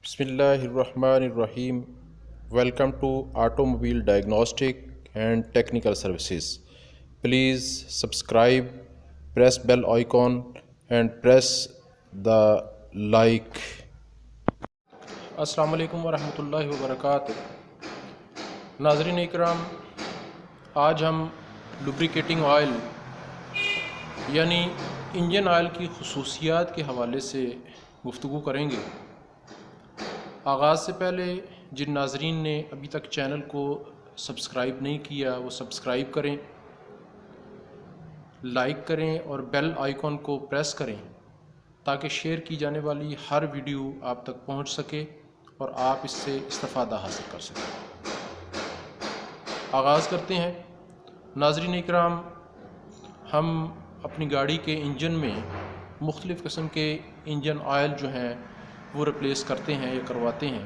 بسم اللہ الرحمن الرحیم. Welcome to automobile diagnostic and technical services. Please subscribe, press bell icon and press the like. السلام علیکم ورحمۃ اللہ وبرکاتہ. ناظرین اکرام، آج ہم لوبریکیٹنگ آئل یعنی انجن آئل کی خصوصیات کے حوالے سے گفتگو کریں گے. آغاز سے پہلے جن ناظرین نے ابھی تک چینل کو سبسکرائب نہیں کیا وہ سبسکرائب کریں، لائک کریں اور بیل آئیکن کو پریس کریں تاکہ شیئر کی جانے والی ہر ویڈیو آپ تک پہنچ سکے اور آپ اس سے استفادہ حاصل کر سکیں. آغاز کرتے ہیں. ناظرین اکرام، ہم اپنی گاڑی کے انجن میں مختلف قسم کے انجن آئل جو ہیں وہ ریپلیس کرتے ہیں یا کرواتے ہیں.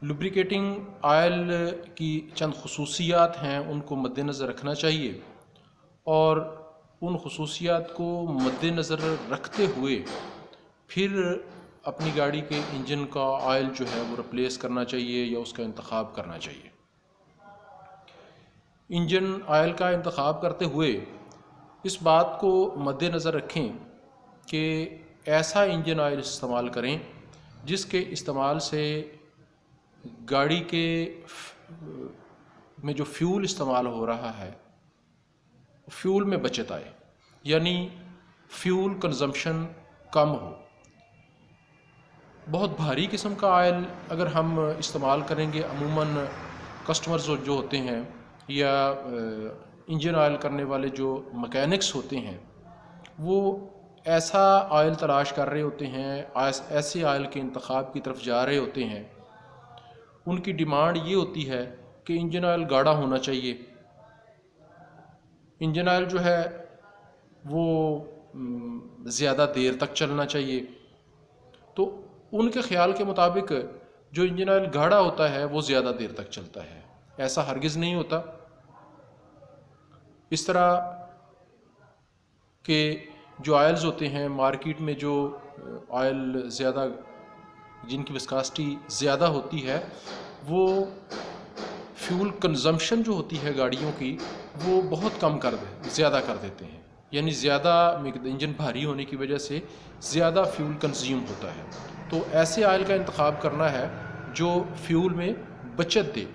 لوبریکیٹنگ آئل کی چند خصوصیات ہیں، ان کو مد نظر رکھنا چاہیے اور ان خصوصیات کو مد نظر رکھتے ہوئے پھر اپنی گاڑی کے انجن کا آئل جو ہے وہ ریپلیس کرنا چاہیے یا اس کا انتخاب کرنا چاہیے. انجن آئل کا انتخاب کرتے ہوئے اس بات کو مد نظر رکھیں کہ ایسا انجن آئل استعمال کریں جس کے استعمال سے گاڑی کے میں جو فیول استعمال ہو رہا ہے فیول میں بچت آئے، یعنی فیول کنزمپشن کم ہو. بہت بھاری قسم کا آئل اگر ہم استعمال کریں گے، عموماً کسٹمرز جو ہوتے ہیں یا انجن آئل کرنے والے جو مکینکس ہوتے ہیں وہ ایسا آئل تلاش کر رہے ہوتے ہیں، ایسے آئل کے انتخاب کی طرف جا رہے ہوتے ہیں. ان کی ڈیمانڈ یہ ہوتی ہے کہ انجن آئل گاڑھا ہونا چاہیے، انجن آئل جو ہے وہ زیادہ دیر تک چلنا چاہیے. تو ان کے خیال کے مطابق جو انجن آئل گاڑھا ہوتا ہے وہ زیادہ دیر تک چلتا ہے. ایسا ہرگز نہیں ہوتا. اس طرح کہ جو آئلز ہوتے ہیں مارکیٹ میں، جو آئل زیادہ جن کی وسکاسٹی زیادہ ہوتی ہے، وہ فیول کنزمپشن جو ہوتی ہے گاڑیوں کی وہ بہت زیادہ کر دیتے ہیں، یعنی زیادہ انجن بھاری ہونے کی وجہ سے زیادہ فیول کنزیوم ہوتا ہے. تو ایسے آئل کا انتخاب کرنا ہے جو فیول میں بچت دے،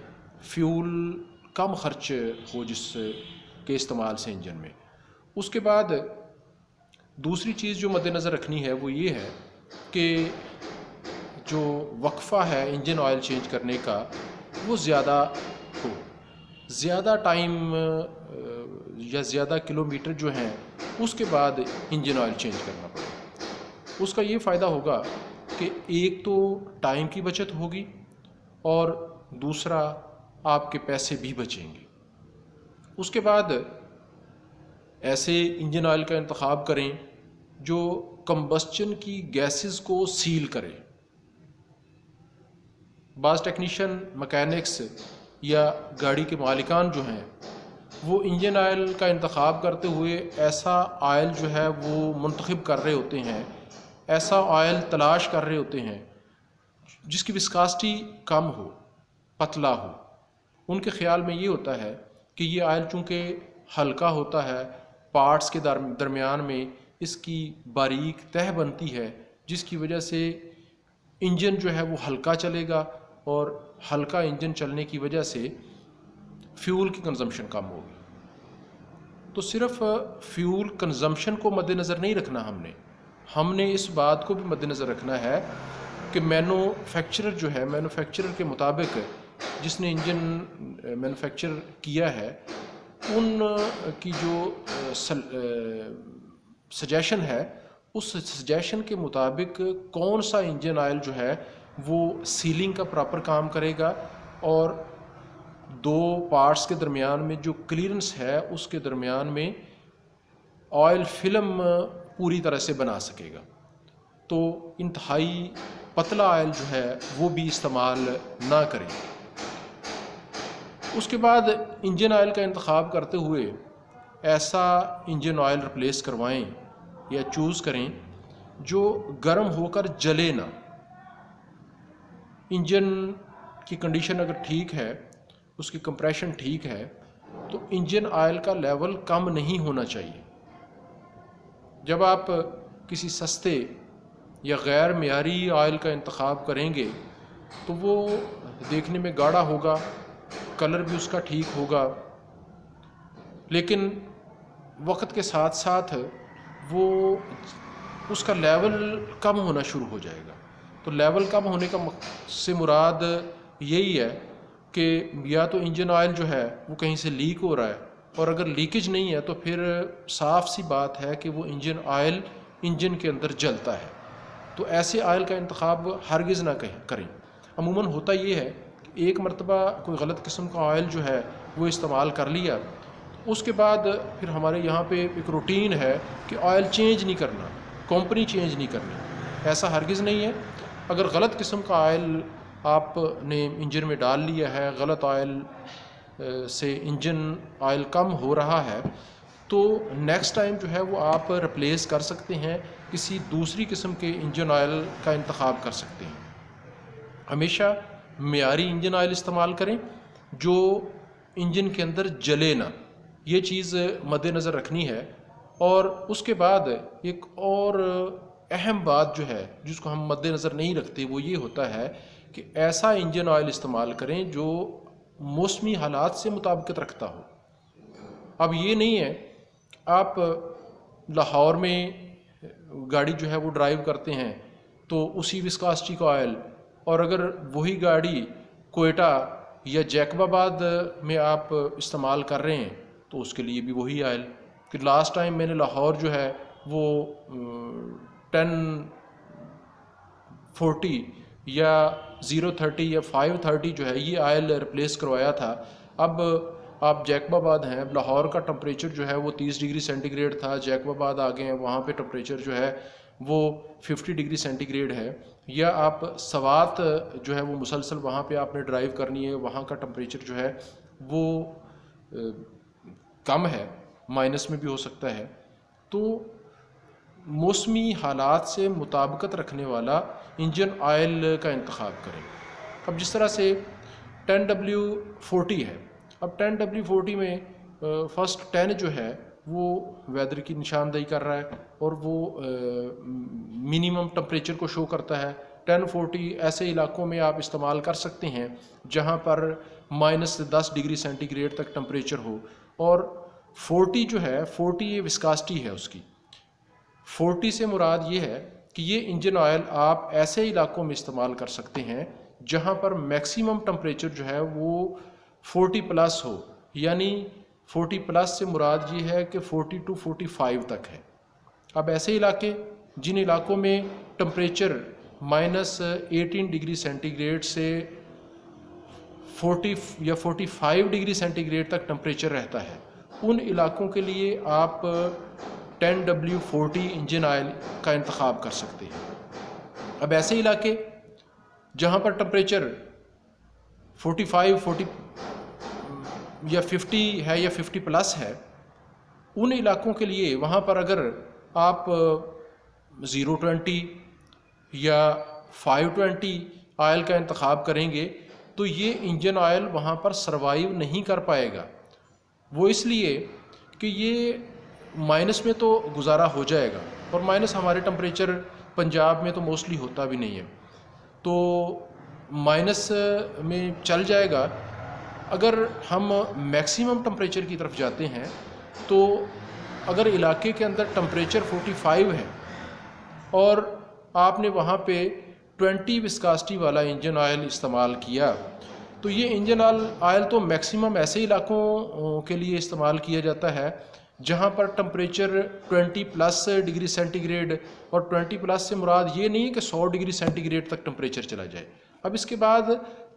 فیول کم خرچ ہو جس کے استعمال سے انجن میں. اس کے بعد دوسری چیز جو مد نظر رکھنی ہے وہ یہ ہے کہ جو وقفہ ہے انجن آئل چینج کرنے کا وہ زیادہ ہو. زیادہ ٹائم یا زیادہ کلومیٹر جو ہیں اس کے بعد انجن آئل چینج کرنا پڑے. اس کا یہ فائدہ ہوگا کہ ایک تو ٹائم کی بچت ہوگی اور دوسرا آپ کے پیسے بھی بچیں گے. اس کے بعد ایسے انجن آئل کا انتخاب کریں جو کمبسچن کی گیسز کو سیل کرے. بعض ٹیکنیشین، مکینکس یا گاڑی کے مالکان جو ہیں وہ انجن آئل کا انتخاب کرتے ہوئے ایسا آئل جو ہے وہ منتخب کر رہے ہوتے ہیں، ایسا آئل تلاش کر رہے ہوتے ہیں جس کی وسکاسٹی کم ہو، پتلا ہو. ان کے خیال میں یہ ہوتا ہے کہ یہ آئل چونکہ ہلکا ہوتا ہے، پارٹس کے درمیان میں اس کی باریک تہہ بنتی ہے جس کی وجہ سے انجن جو ہے وہ ہلکا چلے گا اور ہلکا انجن چلنے کی وجہ سے فیول کی کنزمپشن کم ہوگی. تو صرف فیول کنزمپشن کو مد نظر نہیں رکھنا، ہم نے اس بات کو بھی مد نظر رکھنا ہے کہ مینوفیکچرر جو ہے، مینوفیکچرر کے مطابق جس نے انجن مینوفیکچر کیا ہے ان کی جو سجیشن ہے اس سجیشن کے مطابق کون سا انجن آئل جو ہے وہ سیلنگ کا پراپر کام کرے گا اور دو پارٹس کے درمیان میں جو کلیئرنس ہے اس کے درمیان میں آئل فلم پوری طرح سے بنا سکے گا. تو انتہائی پتلا آئل جو ہے وہ بھی استعمال نہ کریں. اس کے بعد انجن آئل کا انتخاب کرتے ہوئے ایسا انجن آئل ریپلیس کروائیں یا چوز کریں جو گرم ہو کر جلے نہ. انجن کی کنڈیشن اگر ٹھیک ہے، اس کی کمپریشن ٹھیک ہے، تو انجن آئل کا لیول کم نہیں ہونا چاہیے. جب آپ کسی سستے یا غیر معیاری آئل کا انتخاب کریں گے تو وہ دیکھنے میں گاڑھا ہوگا، کلر بھی اس کا ٹھیک ہوگا، لیکن وقت کے ساتھ ساتھ وہ اس کا لیول کم ہونا شروع ہو جائے گا. تو لیول کم ہونے کا سے مراد یہی ہے کہ یا تو انجن آئل جو ہے وہ کہیں سے لیک ہو رہا ہے، اور اگر لیکیج نہیں ہے تو پھر صاف سی بات ہے کہ وہ انجن آئل انجن کے اندر جلتا ہے. تو ایسے آئل کا انتخاب ہرگز نہ کریں. عموماً ہوتا یہ ہے کہ ایک مرتبہ کوئی غلط قسم کا آئل جو ہے وہ استعمال کر لیا، اس کے بعد پھر ہمارے یہاں پہ ایک روٹین ہے کہ آئل چینج نہیں کرنا، کمپنی چینج نہیں کرنی. ایسا ہرگز نہیں ہے. اگر غلط قسم کا آئل آپ نے انجن میں ڈال لیا ہے، غلط آئل سے انجن آئل کم ہو رہا ہے، تو نیکسٹ ٹائم جو ہے وہ آپ ریپلیس کر سکتے ہیں، کسی دوسری قسم کے انجن آئل کا انتخاب کر سکتے ہیں. ہمیشہ معیاری انجن آئل استعمال کریں جو انجن کے اندر جلے نہ، یہ چیز مد نظر رکھنی ہے. اور اس کے بعد ایک اور اہم بات جو ہے جس کو ہم مد نظر نہیں رکھتے وہ یہ ہوتا ہے کہ ایسا انجن آئل استعمال کریں جو موسمی حالات سے مطابقت رکھتا ہو. اب یہ نہیں ہے آپ لاہور میں گاڑی جو ہے وہ ڈرائیو کرتے ہیں تو اسی وسکاسٹی کا آئل، اور اگر وہی گاڑی کوئٹہ یا جیکب آباد میں آپ استعمال کر رہے ہیں تو اس کے لیے بھی وہی آئل. کہ لاسٹ ٹائم میں نے لاہور جو ہے وہ 1040 یا 030 یا 530 جو ہے یہ آئل ریپلیس کروایا تھا. اب آپ جیکب آباد ہیں، اب لاہور کا ٹمپریچر جو ہے وہ 30 ڈگری سینٹی گریڈ تھا، جیکب آباد آ گئے ہیں وہاں پہ ٹمپریچر جو ہے وہ 50 ڈگری سینٹی گریڈ ہے. یا آپ سوات جو ہے وہ مسلسل وہاں پہ آپ نے ڈرائیو کرنی ہے، وہاں کا ٹمپریچر جو ہے وہ کم ہے، مائنس میں بھی ہو سکتا ہے. تو موسمی حالات سے مطابقت رکھنے والا انجن آئل کا انتخاب کریں. اب جس طرح سے 10W40 ہے، اب 10W40 میں فرسٹ 10 جو ہے وہ ویدر کی نشاندہی کر رہا ہے اور وہ منیمم ٹمپریچر کو شو کرتا ہے. 1040 ایسے علاقوں میں آپ استعمال کر سکتے ہیں جہاں پر -10 ڈگری سینٹی گریڈ تک ٹمپریچر ہو. اور 40 جو ہے 40 یہ وسکاسٹی ہے اس کی. 40 سے مراد یہ ہے کہ یہ انجن آئل آپ ایسے علاقوں میں استعمال کر سکتے ہیں جہاں پر میکسیمم ٹمپریچر جو ہے وہ 40 پلس ہو. یعنی 40 پلس سے مراد یہ ہے کہ 40 to 45 تک ہے. اب ایسے علاقے جن علاقوں میں ٹمپریچر -18 ڈگری سینٹی گریڈ سے 40 یا 45 ڈگری سینٹی گریڈ تک ٹمپریچر رہتا ہے، ان علاقوں کے لیے آپ 10W40 انجن آئل کا انتخاب کر سکتے ہیں. اب ایسے علاقے جہاں پر ٹمپریچر 45 یا 50 ہے یا 50 پلس ہے، ان علاقوں کے لیے وہاں پر اگر آپ 020 یا 520 آئل کا انتخاب کریں گے تو یہ انجن آئل وہاں پر سروائیو نہیں کر پائے گا. وہ اس لیے کہ یہ مائنس میں تو گزارا ہو جائے گا، اور مائنس ہمارے ٹمپریچر پنجاب میں تو موسٹلی ہوتا بھی نہیں ہے، تو مائنس میں چل جائے گا. اگر ہم میکسیمم ٹمپریچر کی طرف جاتے ہیں تو اگر علاقے کے اندر ٹمپریچر 45 ہے اور آپ نے وہاں پہ 20 وسکاسٹی والا انجن آئل استعمال کیا، تو یہ انجن آئل تو میکسیمم ایسے علاقوں کے لیے استعمال کیا جاتا ہے جہاں پر temperature 20 plus degree centigrade, اور 20 پلس سے مراد یہ نہیں ہے کہ 100 ڈگری سینٹی گریڈ تک ٹمپریچر چلا جائے. اب اس کے بعد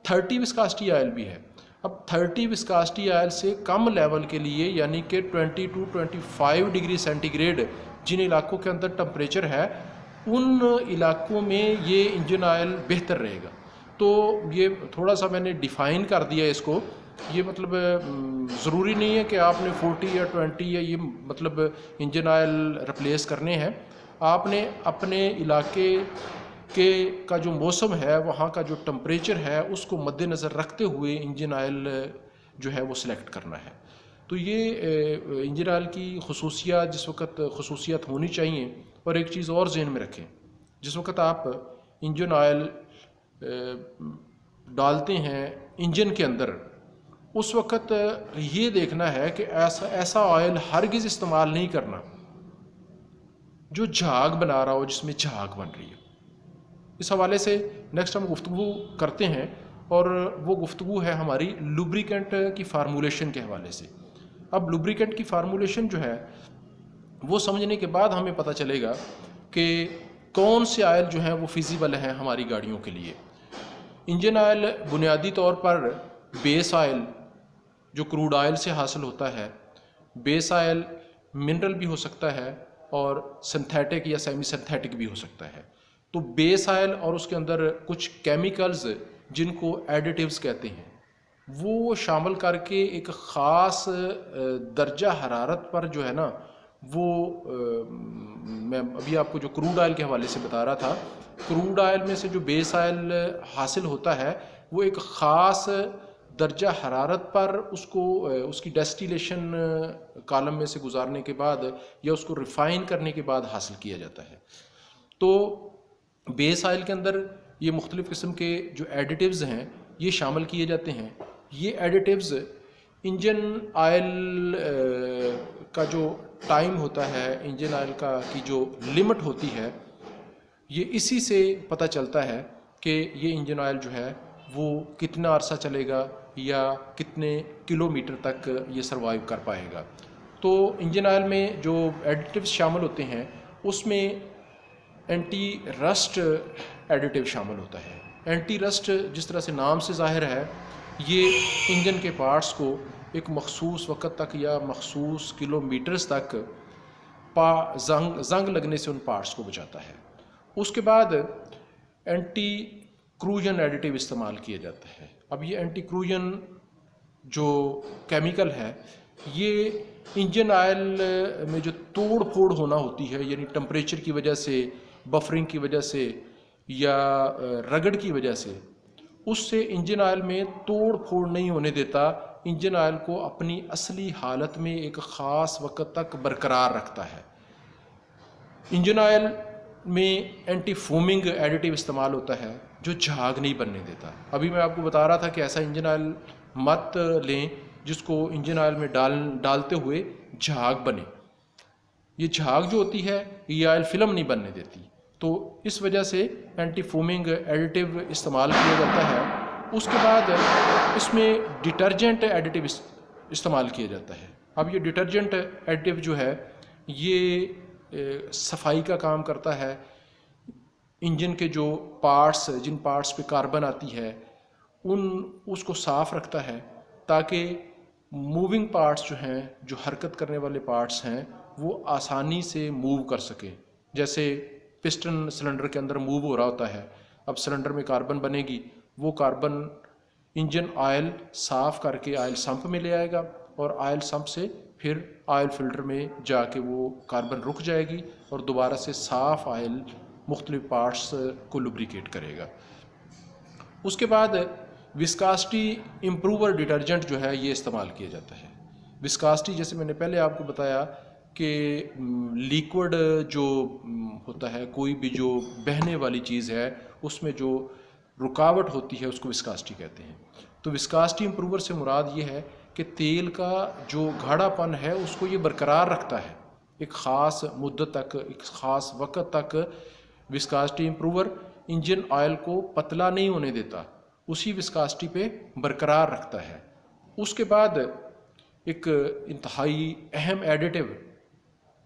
30 وسکاسٹی آئل بھی ہے. اب 30 وسکاسٹی آئل سے کم لیول کے لیے یعنی کہ 20 to 25 ڈگری سینٹی گریڈ جن علاقوں کے اندر ٹمپریچر ہے، ان علاقوں میں یہ انجن آئل بہتر رہے گا. تو یہ تھوڑا سا میں نے ڈیفائن کر دیا اس کو. یہ مطلب ضروری نہیں ہے کہ آپ نے 40 یا 20 یا یہ مطلب انجن آئل ریپلیس کرنے ہیں. آپ نے اپنے علاقے کا جو موسم ہے، وہاں کا جو ٹمپریچر ہے، اس کو مد نظر رکھتے ہوئے انجن آئل جو ہے وہ سلیکٹ کرنا ہے۔ تو یہ انجن آئل کی خصوصیات جس وقت خصوصیات ہونی چاہیے۔ اور ایک چیز اور ذہن میں رکھیں، جس وقت آپ انجن آئل ڈالتے ہیں انجن کے اندر، اس وقت یہ دیکھنا ہے کہ ایسا آئل ہرگز استعمال نہیں کرنا جو جھاگ بنا رہا ہو، جس میں جھاگ بن رہی ہے۔ اس حوالے سے نیکسٹ ہم گفتگو کرتے ہیں، اور وہ گفتگو ہے ہماری لوبریکنٹ کی فارمولیشن کے حوالے سے۔ اب لوبریکنٹ کی فارمولیشن جو ہے وہ سمجھنے کے بعد ہمیں پتہ چلے گا کہ کون سے آئل جو ہیں وہ فیزیبل ہیں ہماری گاڑیوں کے لیے۔ انجن آئل بنیادی طور پر بیس آئل جو کروڈ آئل سے حاصل ہوتا ہے، بیس آئل منرل بھی ہو سکتا ہے اور سنتھیٹک یا سیمی سنتھیٹک بھی ہو سکتا ہے۔ تو بیس آئل اور اس کے اندر کچھ کیمیکلز جن کو ایڈیٹیوز کہتے ہیں، وہ شامل کر کے ایک خاص درجہ حرارت پر جو ہے نا، وہ میں ابھی آپ کو جو کروڈ آئل کے حوالے سے بتا رہا تھا، کروڈ آئل میں سے جو بیس آئل حاصل ہوتا ہے وہ ایک خاص درجہ حرارت پر اس کی ڈیسٹیلیشن کالم میں سے گزارنے کے بعد یا اس کو ریفائن کرنے کے بعد حاصل کیا جاتا ہے۔ تو بیس آئل کے اندر یہ مختلف قسم کے جو ایڈیٹیوز ہیں یہ شامل کیے جاتے ہیں۔ یہ ایڈیٹیوز انجن آئل کا جو ٹائم ہوتا ہے، انجن آئل کی جو لمٹ ہوتی ہے، یہ اسی سے پتہ چلتا ہے کہ یہ انجن آئل جو ہے وہ کتنا عرصہ چلے گا یا کتنے کلومیٹر تک یہ سروائیو کر پائے گا۔ تو انجن آئل میں جو ایڈیٹیوز شامل ہوتے ہیں اس میں اینٹی رسٹ ایڈیٹیو شامل ہوتا ہے۔ اینٹی رسٹ جس طرح سے نام سے ظاہر ہے، یہ انجن کے پارٹس کو ایک مخصوص وقت تک یا مخصوص کلومیٹرز تک زنگ لگنے سے ان پارٹس کو بچاتا ہے۔ اس کے بعد اینٹی کروژن ایڈیٹیو استعمال کیا جاتا ہے۔ اب یہ اینٹی کروژن جو کیمیکل ہے، یہ انجن آئل میں جو توڑ پھوڑ ہونا ہوتی ہے، یعنی ٹمپریچر کی وجہ سے، بفرنگ کی وجہ سے یا رگڑ کی وجہ سے، اس سے انجن آئل میں توڑ پھوڑ نہیں ہونے دیتا، انجن آئل کو اپنی اصلی حالت میں ایک خاص وقت تک برقرار رکھتا ہے۔ انجن آئل میں اینٹی فومنگ ایڈیٹیو استعمال ہوتا ہے جو جھاگ نہیں بننے دیتا۔ ابھی میں آپ کو بتا رہا تھا کہ ایسا انجن آئل مت لیں جس کو انجن آئل میں ڈالتے ہوئے جھاگ بنے۔ یہ جھاگ جو ہوتی ہے یہ آئل فلم نہیں بننے دیتی، تو اس وجہ سے اینٹی فومنگ ایڈیٹیو استعمال کیا جاتا ہے۔ اس کے بعد اس میں ڈٹرجنٹ ایڈیٹیو استعمال کیا جاتا ہے۔ اب یہ ڈٹرجنٹ ایڈیٹیو جو ہے یہ صفائی کا کام کرتا ہے۔ انجن کے جو پارٹس، جن پارٹس پہ کاربن آتی ہے، اس کو صاف رکھتا ہے تاکہ موونگ پارٹس جو ہیں، جو حرکت کرنے والے پارٹس ہیں، وہ آسانی سے موو کر سکیں۔ جیسے پسٹن سلنڈر کے اندر موو ہو رہا ہوتا ہے، اب سلنڈر میں کاربن بنے گی، وہ کاربن انجن آئل صاف کر کے آئل سمپ میں لے آئے گا، اور آئل سمپ سے پھر آئل فلٹر میں جا کے وہ کاربن رک جائے گی اور دوبارہ سے صاف آئل مختلف پارٹس کو لوبریکیٹ کرے گا۔ اس کے بعد وسکاسٹی امپروور ڈٹرجنٹ جو ہے یہ استعمال کیا جاتا ہے۔ وسکاسٹی جیسے میں نے پہلے آپ کو بتایا کہ لیکوڈ جو ہوتا ہے، کوئی بھی جو بہنے والی چیز ہے، اس میں جو رکاوٹ ہوتی ہے اس کو وسکاسٹی کہتے ہیں۔ تو وسکاسٹی امپروور سے مراد یہ ہے کہ تیل کا جو گاڑھا پن ہے اس کو یہ برقرار رکھتا ہے ایک خاص مدت تک، ایک خاص وقت تک۔ وسکاسٹی امپروور انجن آئل کو پتلا نہیں ہونے دیتا، اسی وسکاسٹی پہ برقرار رکھتا ہے۔ اس کے بعد ایک انتہائی اہم ایڈیٹیو،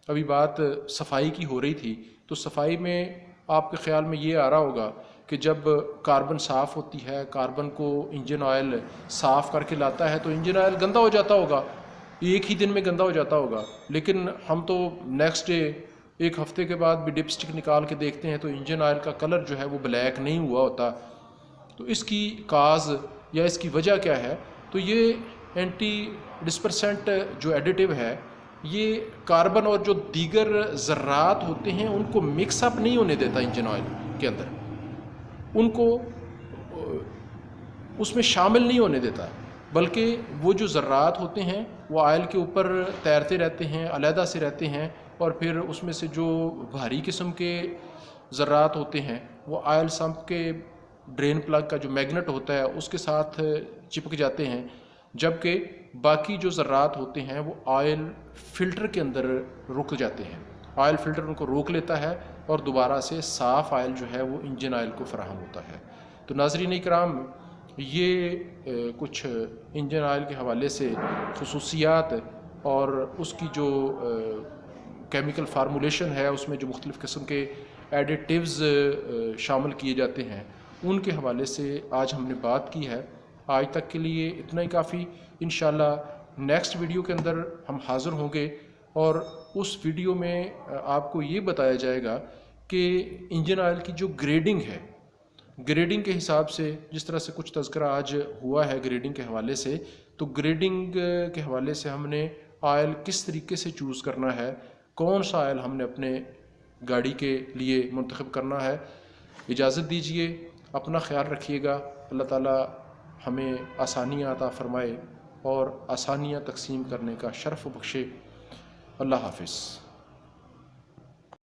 ابھی بات صفائی کی ہو رہی تھی، تو صفائی میں آپ کے خیال میں یہ آ رہا ہوگا کہ جب کاربن صاف ہوتی ہے، کاربن کو انجن آئل صاف کر کے لاتا ہے تو انجن آئل گندا ہو جاتا ہوگا، ایک ہی دن میں گندا ہو جاتا ہوگا، لیکن ہم تو نیکسٹ ڈے، ایک ہفتے کے بعد بھی ڈپ اسٹک نکال کے دیکھتے ہیں تو انجن آئل کا کلر جو ہے وہ بلیک نہیں ہوا ہوتا۔ تو اس کی کاز یا اس کی وجہ کیا ہے؟ تو یہ اینٹی ڈسپرسنٹ جو ایڈیٹیو ہے یہ کاربن اور جو دیگر ذرات ہوتے ہیں ان کو مکس اپ نہیں ہونے دیتا انجن آئل کے اندر، ان کو اس میں شامل نہیں ہونے دیتا، بلکہ وہ جو ذرات ہوتے ہیں وہ آئل کے اوپر تیرتے رہتے ہیں، علیحدہ سے رہتے ہیں، اور پھر اس میں سے جو بھاری قسم کے ذرات ہوتے ہیں وہ آئل سمپ کے ڈرین پلگ کا جو میگنٹ ہوتا ہے اس کے ساتھ چپک جاتے ہیں، جبکہ باقی جو ذرات ہوتے ہیں وہ آئل فلٹر کے اندر رک جاتے ہیں، آئل فلٹر ان کو روک لیتا ہے اور دوبارہ سے صاف آئل جو ہے وہ انجن آئل کو فراہم ہوتا ہے۔ تو ناظرین اکرام، یہ کچھ انجن آئل کے حوالے سے خصوصیات اور اس کی جو کیمیکل فارمولیشن ہے، اس میں جو مختلف قسم کے ایڈیٹیوز شامل کیے جاتے ہیں، ان کے حوالے سے آج ہم نے بات کی ہے۔ آج تک کے لیے اتنا ہی کافی۔ انشاءاللہ نیکسٹ ویڈیو کے اندر ہم حاضر ہوں گے، اور اس ویڈیو میں آپ کو یہ بتایا جائے گا کہ انجن آئل کی جو گریڈنگ ہے، گریڈنگ کے حساب سے جس طرح سے کچھ تذکرہ آج ہوا ہے گریڈنگ کے حوالے سے، تو گریڈنگ کے حوالے سے ہم نے آئل کس طریقے سے چوز کرنا ہے، کون سا آئل ہم نے اپنے گاڑی کے لیے منتخب کرنا ہے۔ اجازت دیجئے، اپنا خیال رکھیے گا۔ اللہ تعالیٰ ہمیں آسانیاں عطا فرمائے اور آسانیاں تقسیم کرنے کا شرف بخشے۔ اللہ حافظ۔